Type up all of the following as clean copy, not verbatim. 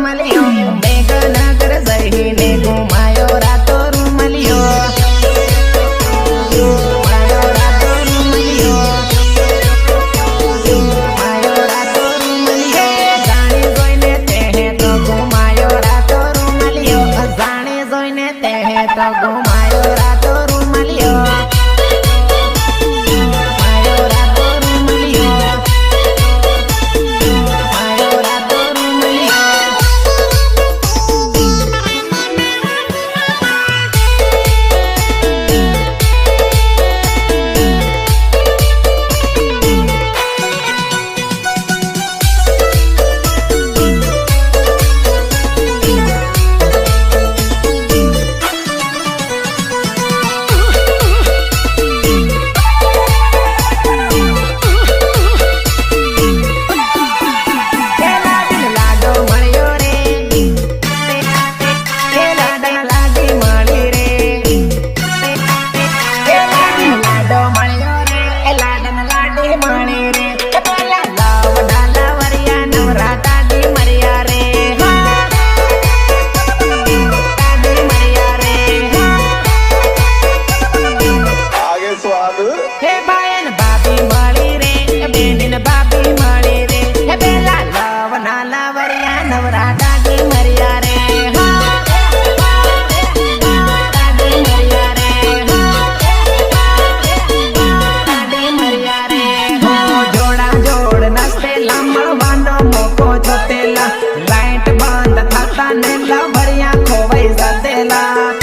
રૂમલિયો મેઘનગર જઈને ઘુમાયો રાતો રૂમલિયો ઘુમાયો રાતો રૂમલિયો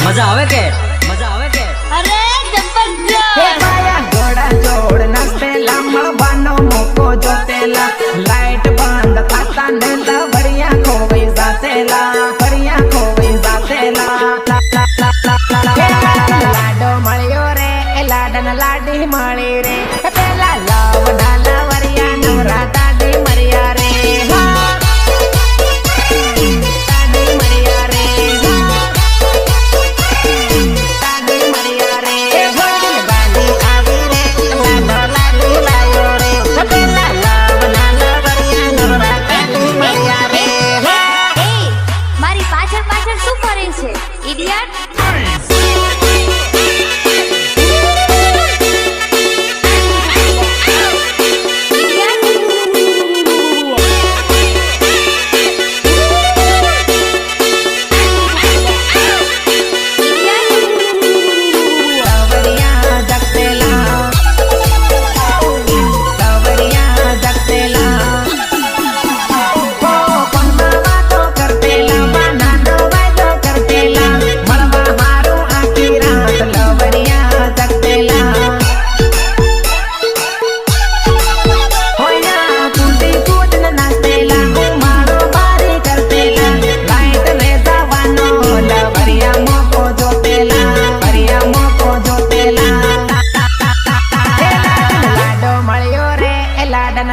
મજા આવે કે અરે જબરજસ્ત હે માયા ઘોડા જોડ નાસ્તેલા મળવાનો મોકો જોતેલા લાઈટ બંધ થતા ને લવડિયા ખોવાઈ જાતેલા લાડો મળ્યો રે એ લાડન લાડી મળી રે પેલા લવડા લવરિયા નવરાતા ડી મરિયા રે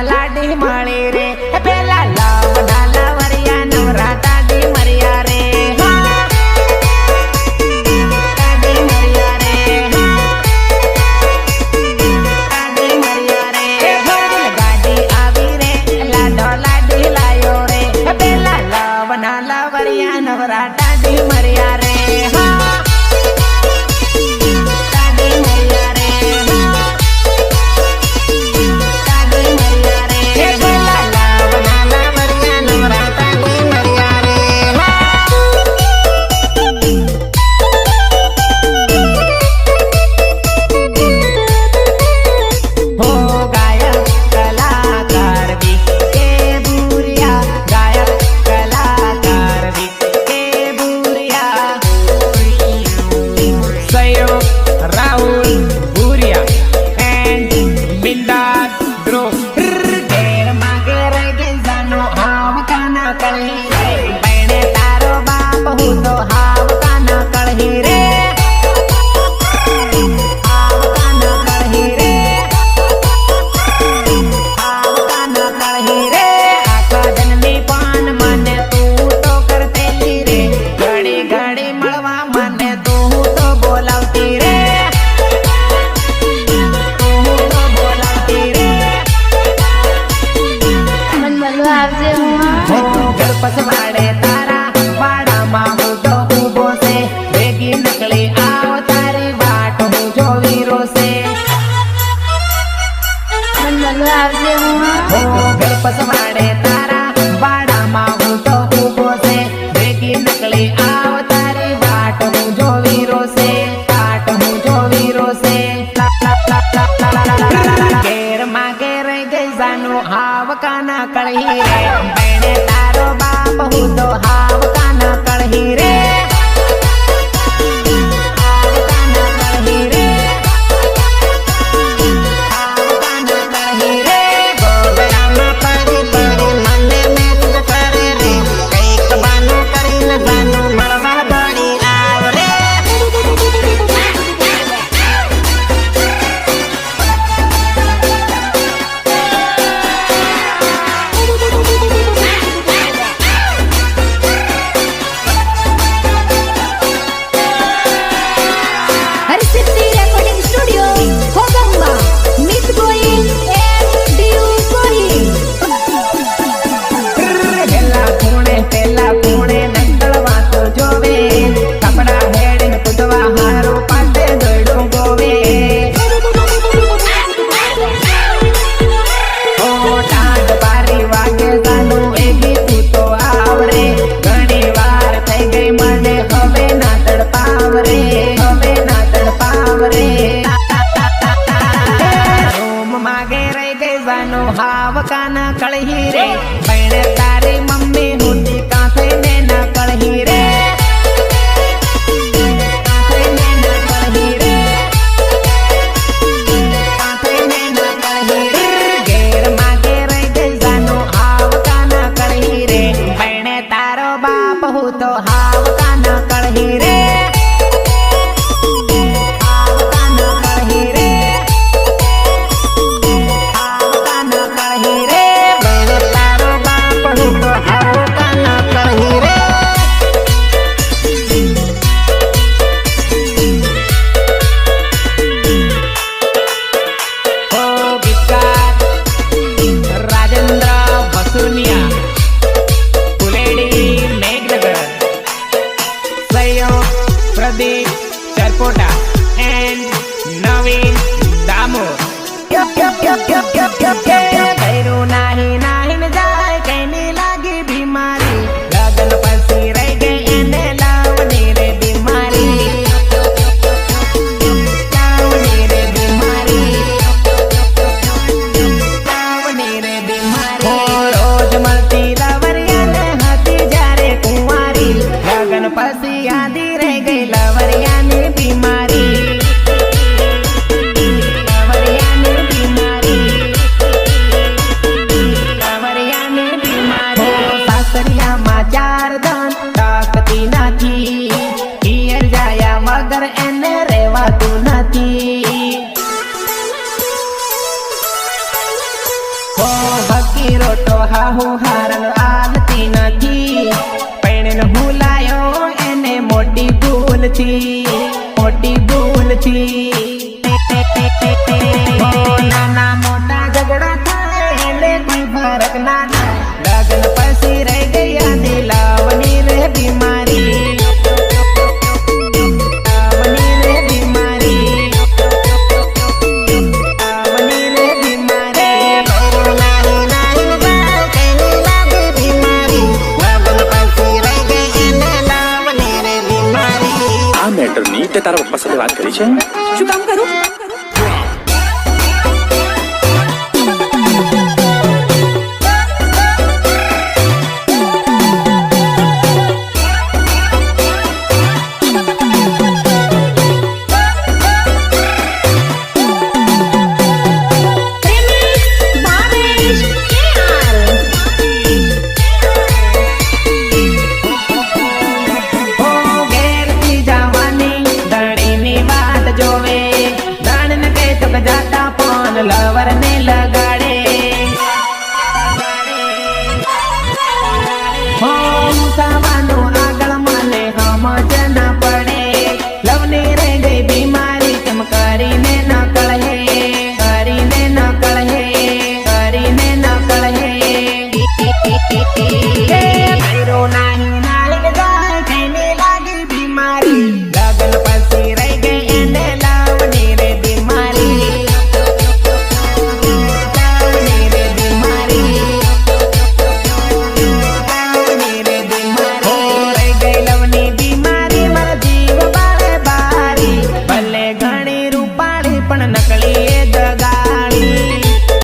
લાડી મળી રે પેલા લવડા લવરિયા નવરાતા ડી મરિયા રે ગાડી આવી રે લાડો લાડી લાયો રે પેલા લવડા લવરિયા નવરાતા ડી મરિયા રે પસવાડે તારા કહું તો હાવ કાન કળહી રે, હાવ કાન કળહી રે, હાવ કાન કળહી રે, બેનો તારો બાપ હું તો હાવ કાન કળહી રે. ઓ ગીતકાર રાજેન્દ્ર વસુનિયા, ફુલેડી મેઘનગર, સહયોગ પ્રદીપ ચરપોટા એન્ડ નવીન દામોર. ભૈરું નાહી નાહીને જાય, કઈની લાગી બીમારી, લગન પછી રહી ગઈ એને લાવની રે બીમારી, લાવની રે બીમારી, લાવની રે બીમારી. રોજ મળતી લવરિયાને હતી જ્યારે કુંવારી, લગન પછી યાદી રહી ગઈ લવરિયાની બીમારી, લવરિયાની બીમારી, લવરિયાની બીમારી. સાસરિયામાં ચાર ધન તાકતી નથી, પિયર જાયા વગર એને રહેવાતું નથી. ઓ ફકીરો તો હાહુ હારન આલતી નથી, પૈણને ભૂલાયો એને મોટી ભૂલ થી, મોટી ભૂલ થી. ઓ નાના મોટા ઝઘડા થાય એને કોઈ ફરક ના થાય, લગન પછી રહી ગયા દિલાવની રે બીમારી, લાવની રે બીમારી, લાવની રે બીમારી. ભૈરું નાહી નાહીને જાય, કઈની લાગે બીમારી, લગન પછી રહી ગઈ એને લાવની રે બીમારી. આ મેટરની તે તારા પપ્પા સાથે વાત કરી છે? શું કામ કરું?